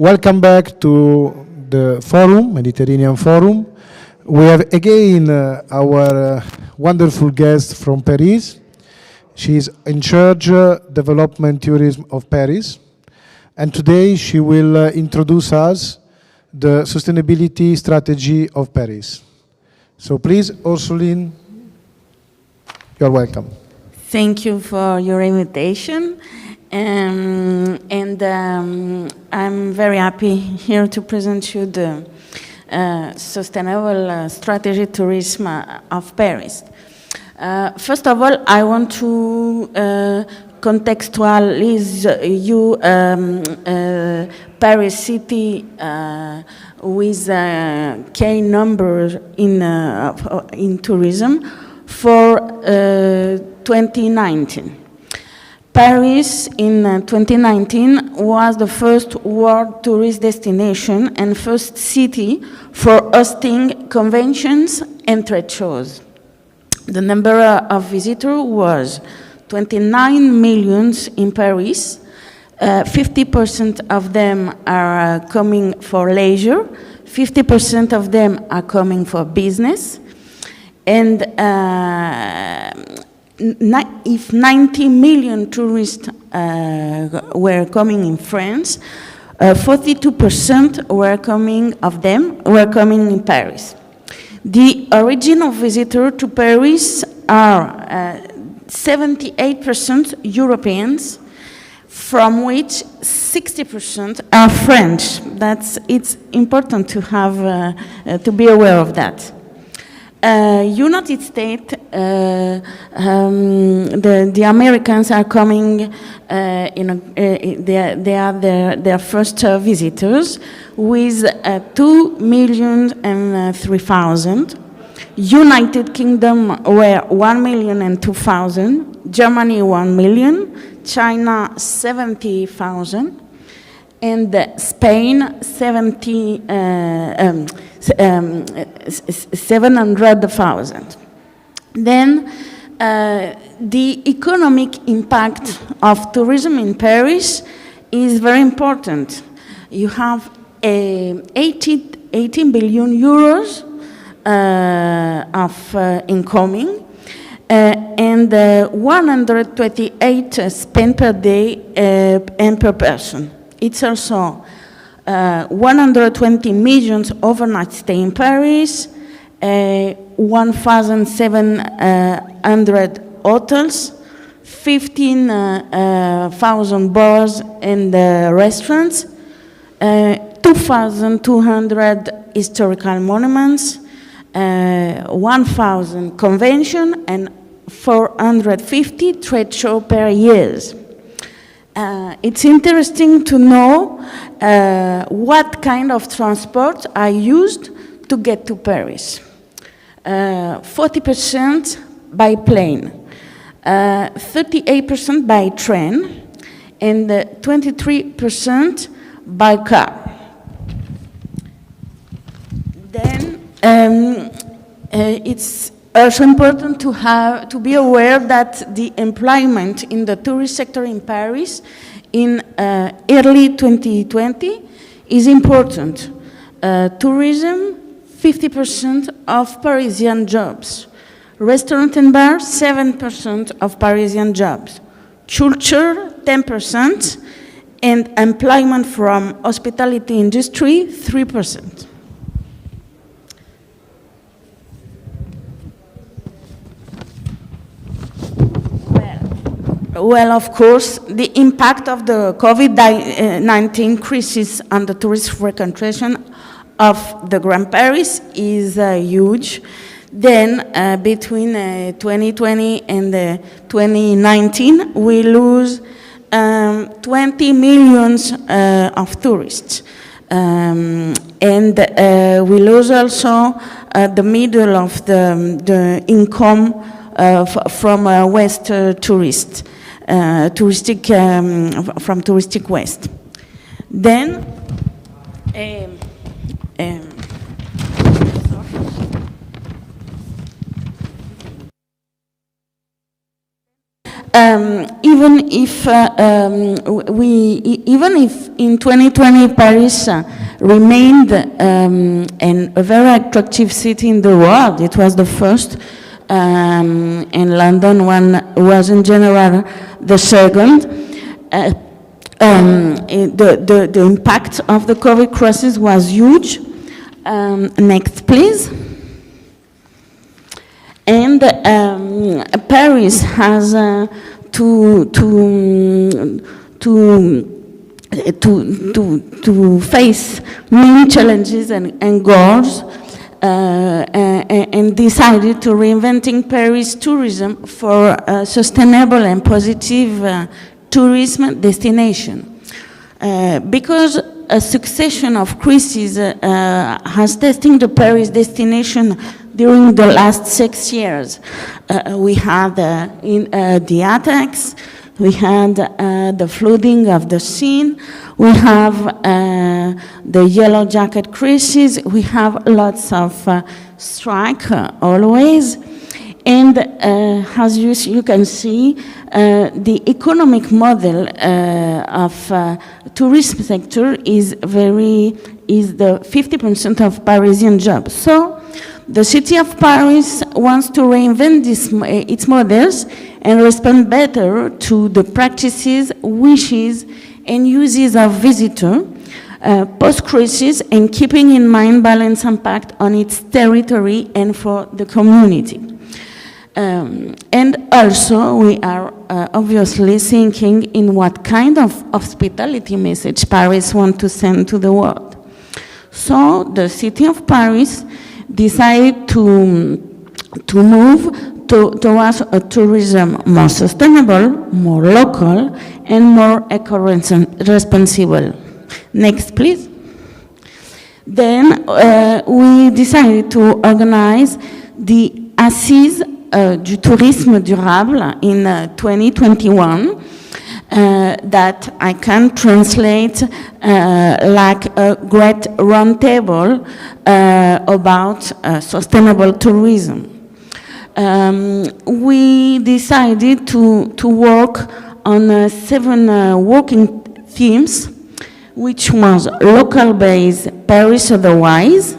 Welcome back to the forum, Mediterranean Forum. We have again our wonderful guest from Paris. She is in charge development tourism of Paris. And today she will introduce us the sustainability strategy of Paris. So please, Assouline, you're welcome. Thank you for your invitation. I'm very happy here to present you the sustainable strategy tourism of Paris. First of all, I want to contextualize you Paris city with key numbers in tourism for 2019. Paris in 2019 was the first world tourist destination and first city for hosting conventions and trade shows. The number of visitors was 29 million in Paris. 50% of them are coming for leisure, 50% of them are coming for business, and if 90 million tourists were coming in France, 42% of them were coming in Paris. The original visitors to Paris are 78% Europeans, from which 60% are French. It's important to have to be aware of that. United States, the Americans are coming. They are their first visitors with 2,003,000. United Kingdom were 1,002,000. Germany 1 million. China 70,000. And Spain 700,000. Then the economic impact of tourism in Paris is very important. You have 18 billion euros of incoming and 128 spent per day and per person. It's also 120 million overnight stay in Paris, 1,700 hotels, 15,000 bars and restaurants, 2,200 historical monuments, 1,000 conventions, and 450 trade shows per year. It's interesting to know what kind of transport are used to get to Paris. 40% by plane, 38% by train, and 23% by car. Then it's also important to be aware that the employment in the tourist sector in Paris in early 2020 is important. Tourism, 50% of Parisian jobs. Restaurant and bar, 7% of Parisian jobs. Culture, 10%. And employment from hospitality industry, 3%. Well, of course, the impact of the COVID-19 crisis on the tourist frequentation of the Grand Paris is huge. Then, between 2020 and 2019, we lose 20 million of tourists. And we lose also the middle of the income from West tourists. From touristic West. Then, Even if in 2020 Paris remained a very attractive city in the world, it was the first, and London was in general the second. The impact of the COVID crisis was huge. Next, please. And Paris has to face many challenges and goals, and decided to reinventing Paris tourism for a sustainable and positive tourism destination. Because a succession of crises has tested the Paris destination during the last 6 years. We had the attacks, we had the flooding of the Seine, we have the Yellow Jacket crisis, we have lots of strike always. And as you can see, the economic model of tourism sector is the 50% of Parisian jobs. So the city of Paris wants to reinvent its models and respond better to the practices, wishes, and uses of visitors post-crisis, and keeping in mind balanced impact on its territory and for the community. And also, we are obviously thinking in what kind of hospitality message Paris wants to send to the world. So the city of Paris decided to move towards a tourism more sustainable, more local, and more eco-responsible. Next, please. Then we decided to organize the Assises du tourisme durable in 2021, that I can translate like a great roundtable about sustainable tourism. We decided to work on 7 working themes, which was local-based Paris otherwise.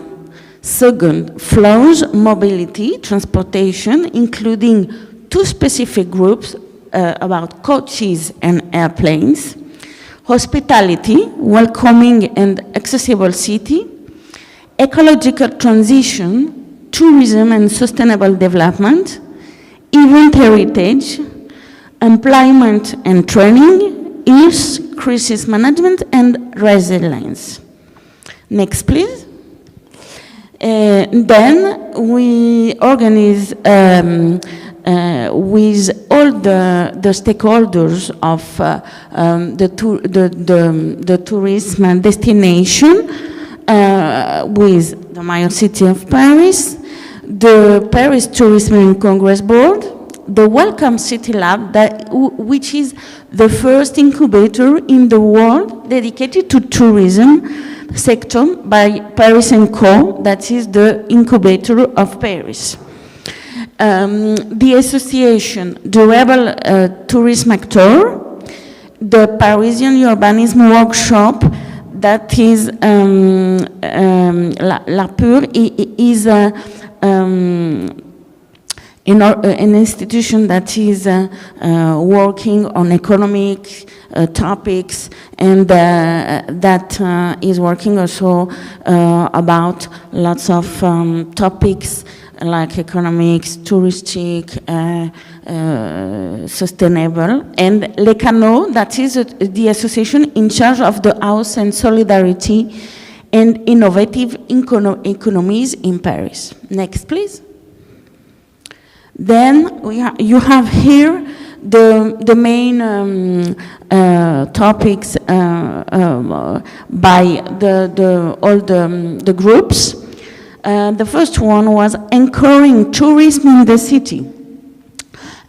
Second, flows, mobility, transportation, including 2 specific groups about coaches and airplanes. Hospitality, welcoming and accessible city. Ecological transition, tourism and sustainable development. Event heritage, employment and training, health, crisis management, and resilience. Next, please. Then we organize with all the stakeholders of the tourism destination, with the Mayor City of Paris, the Paris Tourism and Congress Board, the Welcome City Lab, which is the first incubator in the world dedicated to tourism sector by Paris & Co., that is the incubator of Paris. The association Durable Tourism Actor, the Parisian Urbanism Workshop, that is La Pure, is an institution that is working on economic topics, and that is working also about lots of topics like economics, touristic, sustainable, and Les Canaux, that is the association in charge of the house and solidarity and innovative economies in Paris. Next, please. Then you have here the main topics by all the groups. The first one was anchoring tourism in the city.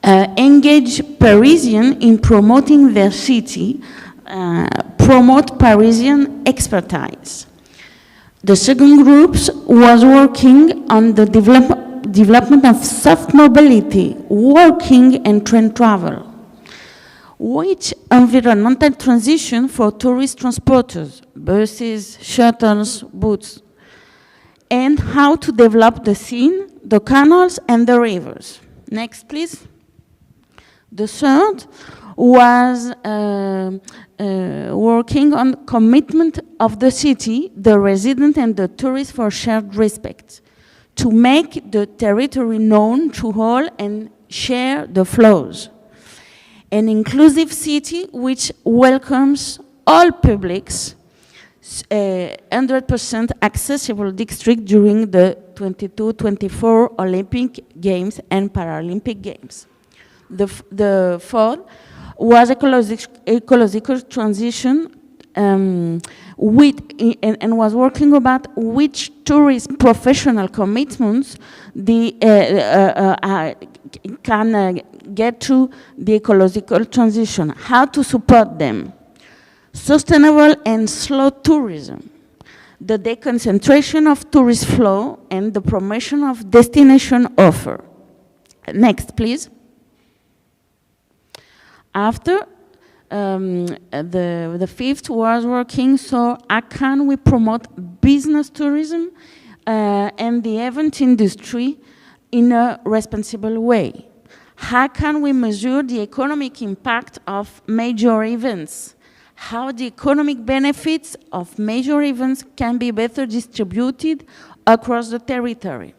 Engage Parisians in promoting their city, promote Parisian expertise. The second group was working on the development of soft mobility, walking and train travel. Which environmental transition for tourist transporters, buses, shuttles, boats, and how to develop the Seine, the canals, and the rivers. Next, please. The third was working on commitment of the city, the resident, and the tourist for shared respect, to make the territory known to all and share the flows. An inclusive city which welcomes all publics, 100% accessible district during the 22-24 Olympic Games and Paralympic Games. The fourth was ecological transition and was working about which tourist professional commitments can get to the ecological transition, how to support them. Sustainable and slow tourism, the deconcentration of tourist flow and the promotion of destination offer. Next, please. After the fifth was working, so how can we promote business tourism and the event industry in a responsible way? How can we measure the economic impact of major events? How the economic benefits of major events can be better distributed across the territory?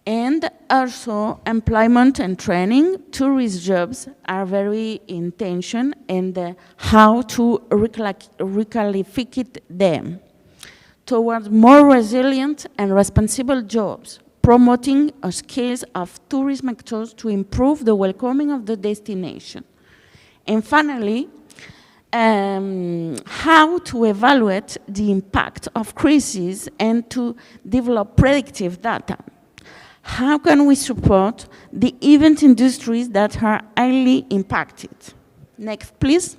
And also employment and training, tourist jobs are very in tension, and how to requalify them towards more resilient and responsible jobs, promoting skills of tourism actors to improve the welcoming of the destination. And finally, how to evaluate the impact of crises and to develop predictive data. How can we support the event industries that are highly impacted? Next, please.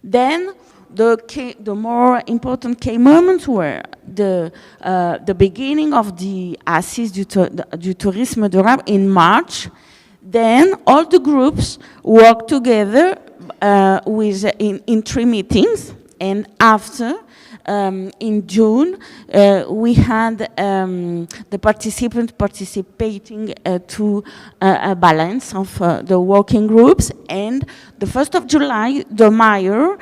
Then the more important key moments were the beginning of the Assises du Tourisme Durable in March. Then all the groups worked together in 3 meetings, and after, in June, we had the participants participating to a balance of the working groups, and the 1st of July, the mayor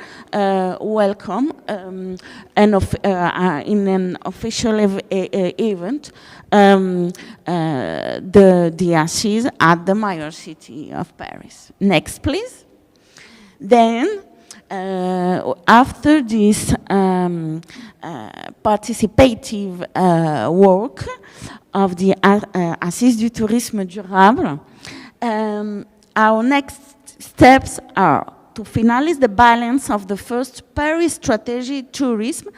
welcomed in an official event the Assises at the Mayor City of Paris. Next, please. Then, after this participative work of the Assises du Tourisme Durable, our next steps are to finalize the balance of the first Paris Strategy Tourism,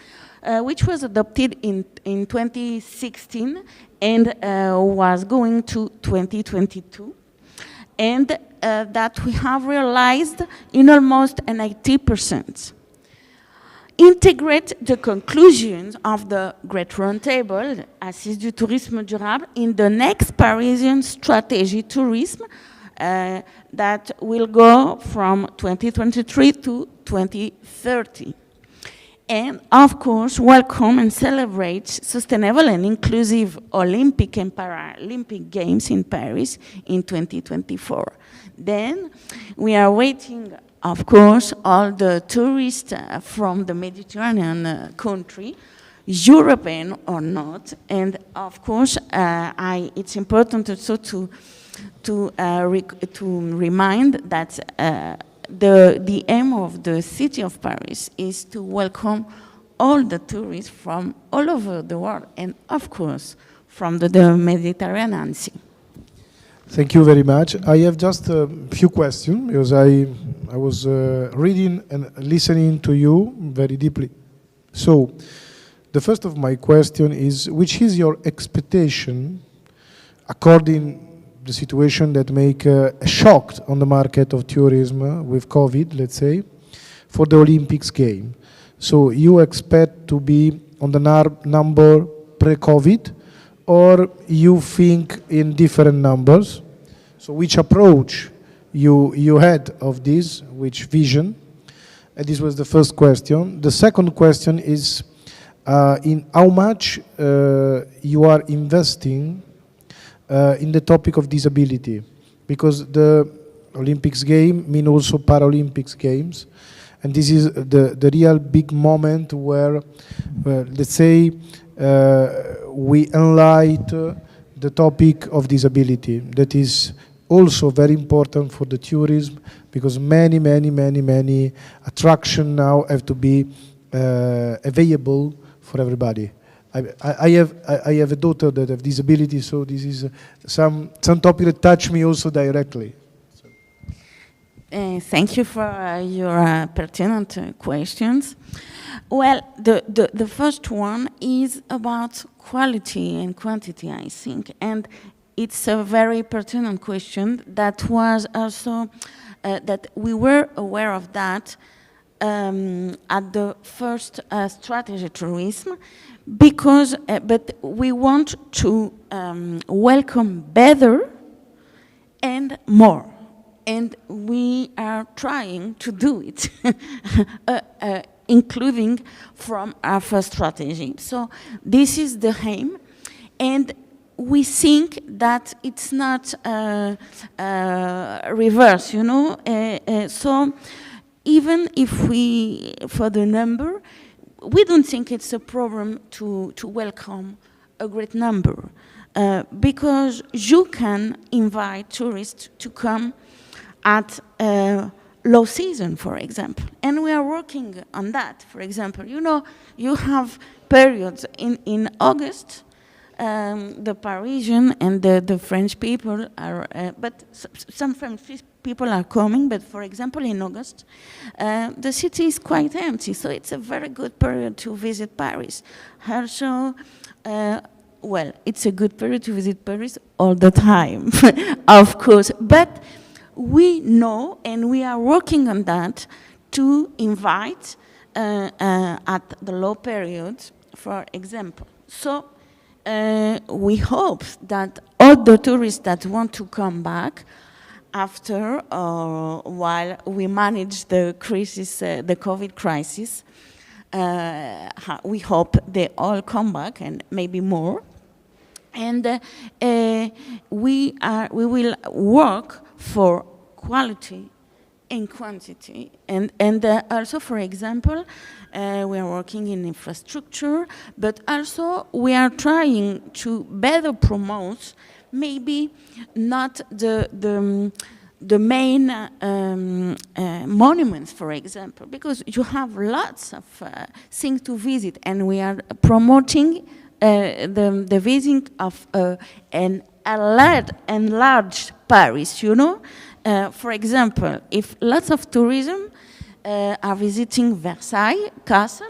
which was adopted in 2016 and was going to 2022. And that we have realized in almost an 80%. Integrate the conclusions of the Great Roundtable, Assises du Tourisme Durable, in the next Parisian Strategy Tourism that will go from 2023 to 2030. And of course, welcome and celebrate sustainable and inclusive Olympic and Paralympic Games in Paris in 2024. Then we are waiting, of course, all the tourists from the Mediterranean country, European or not, and of course, it's important also to remind that the aim of the city of Paris is to welcome all the tourists from all over the world, and of course, from the Mediterranean Sea. Thank you very much. I have just a few questions, because I was reading and listening to you very deeply. So, the first of my question is, which is your expectation according the situation that make a shock on the market of tourism with COVID, let's say, for the Olympics game? So you expect to be on the number pre-COVID, or you think in different numbers? So which approach you had of this, which vision? This was the first question. The second question is in how much you are investing in the topic of disability, because the Olympics game mean also Paralympics games, and this is the real big moment where, let's say, we enlight the topic of disability. That is also very important for the tourism, because many attractions now have to be available for everybody. I have a daughter that have disability, so this is some topic that touch me also directly. Thank you for your pertinent questions. Well, the first one is about quality and quantity, I think, and it's a very pertinent question that was also, that we were aware of that at the first strategy tourism, because, but we want to welcome better and more. And we are trying to do it, including from our first strategy. So this is the aim, and we think that it's not reverse, you know. So even if we, for the number, we don't think it's a problem to welcome a great number, because you can invite tourists to come at low season, for example. And we are working on that. For example, you know, you have periods in August, the Parisian and the French people are, but some French people are coming, but for example in August, the city is quite empty, so it's a very good period to visit Paris. Also, well, it's a good period to visit Paris all the time, of course, but we know, and we are working on that, to invite at the low periods, for example. So we hope that all the tourists that want to come back after, while we manage the crisis, the COVID crisis, we hope they all come back, and maybe more. And we will work for quality and quantity, and also, for example, we are working in infrastructure, but also we are trying to better promote, maybe not the main monuments, for example, because you have lots of things to visit, and we are promoting the visiting of an enlarged Paris, you know. For example, if lots of tourism are visiting Versailles Castle,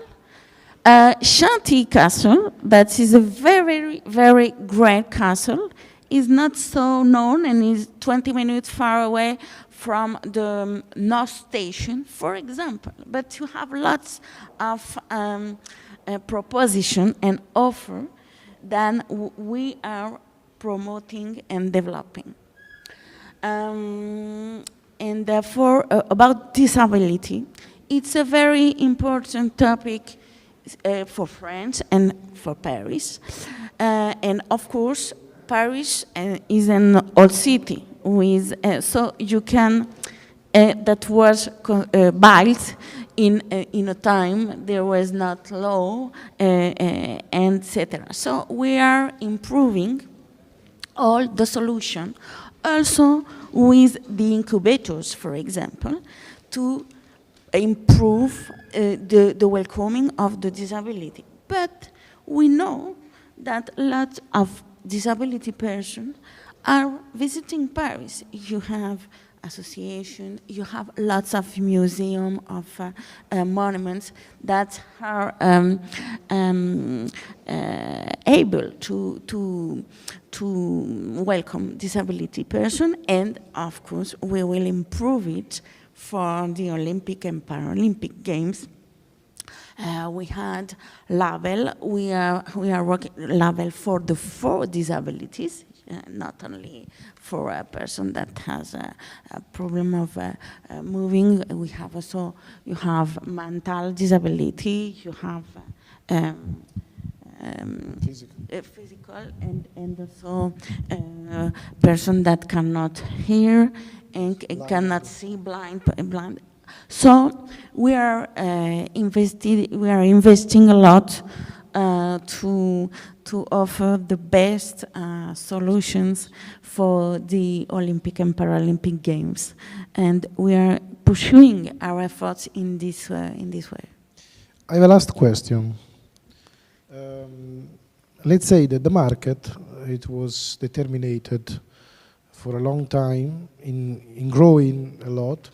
Chantilly Castle, that is a very, very great castle, is not so known and is 20 minutes far away from the North Station, for example. But you have lots of proposition and offer that we are promoting and developing. And therefore, about disability, it's a very important topic for France and for Paris. And of course, Paris is an old city with, so you can, that was built in a time there was not law, etc. So we are improving all the solution, also with the incubators, for example, to improve the welcoming of the disability. But we know that lots of disability persons are visiting Paris. You have association, you have lots of museums, of monuments that are able to welcome disability person, and of course we will improve it for the Olympic and Paralympic Games. We had label. We are working label for the 4 disabilities. not only for a person that has a problem of moving. We have also, you have mental disability, you have physical, and also person that cannot hear and cannot see, blind. So we are investing a lot to offer the best solutions for the Olympic and Paralympic Games, and we are pursuing our efforts in this way. I have a last question. Let's say that the market, it was determined for a long time in growing a lot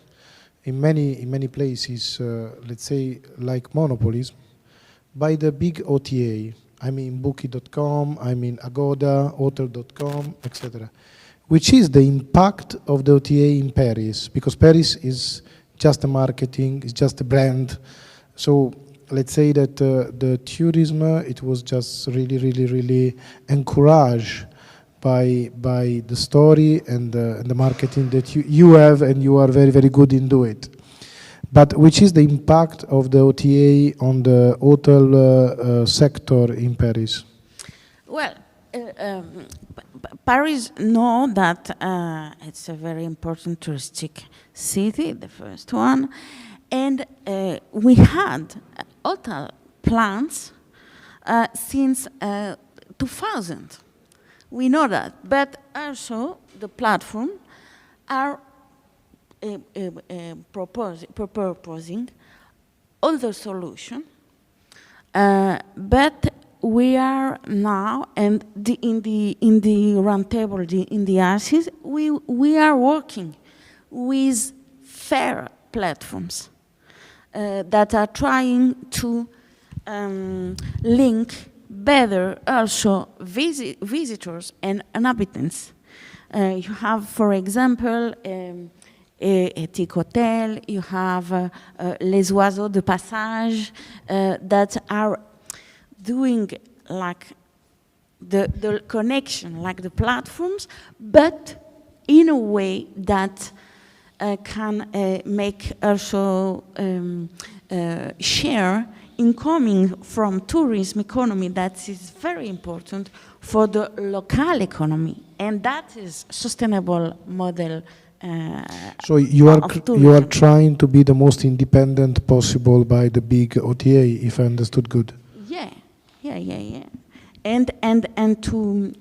in many places, let's say like monopolism, by the big OTA. I mean Booking.com, I mean Agoda, Hotel.com, etc. Which is the impact of the OTA in Paris? Because Paris is just a marketing, it's just a brand. So let's say that the tourism, it was just really encouraged by the story and the marketing that you have, and you are very good in do it. But which is the impact of the OTA on the hotel sector in Paris? Well, Paris know that it's a very important touristic city, the first one, and we had hotel plans since 2000. We know that, but also the platform are proposing other solution, but we are now, and in the round table, in the ASIS, we are working with fair platforms that are trying to link better also visitors and inhabitants. You have, for example, Ethic Hotel, you have Les Oiseaux de Passage that are doing like the connection, like the platforms, but in a way that can make also share incoming from tourism economy that is very important for the local economy, and that is sustainable model. So you are trying to be the most independent possible by the big OTA, if I understood good. Yeah. And to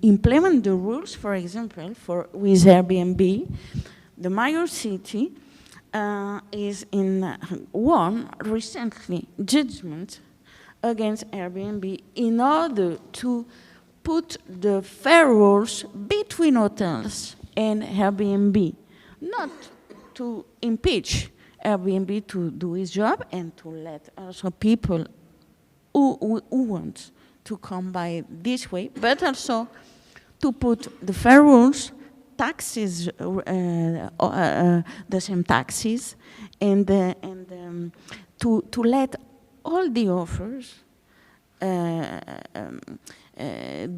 implement the rules, for example, with Airbnb, the major city is in one recently judgment against Airbnb in order to put the fair rules between hotels and Airbnb, not to impeach Airbnb to do its job and to let also people who want to come by this way, but also to put the fair rules, taxes, the same taxes, and to let all the offers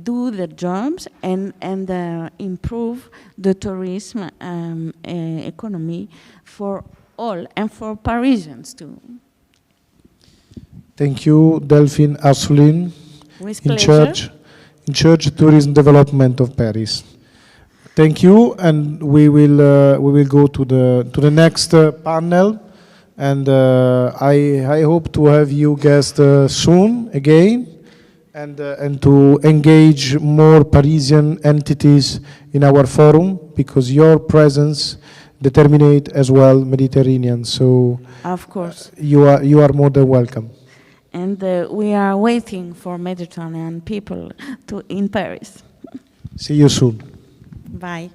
do the jobs and improve the tourism economy for all and for Parisians too. Thank you, Delphine Assouline, With in pleasure. charge tourism development of Paris. Thank you, and we will go to the next panel, and I hope to have you guest soon again, and to engage more Parisian entities in our forum, because your presence determinate as well Mediterranean. So Of course. You are more than welcome. And we are waiting for Mediterranean people in Paris. See you soon. Bye.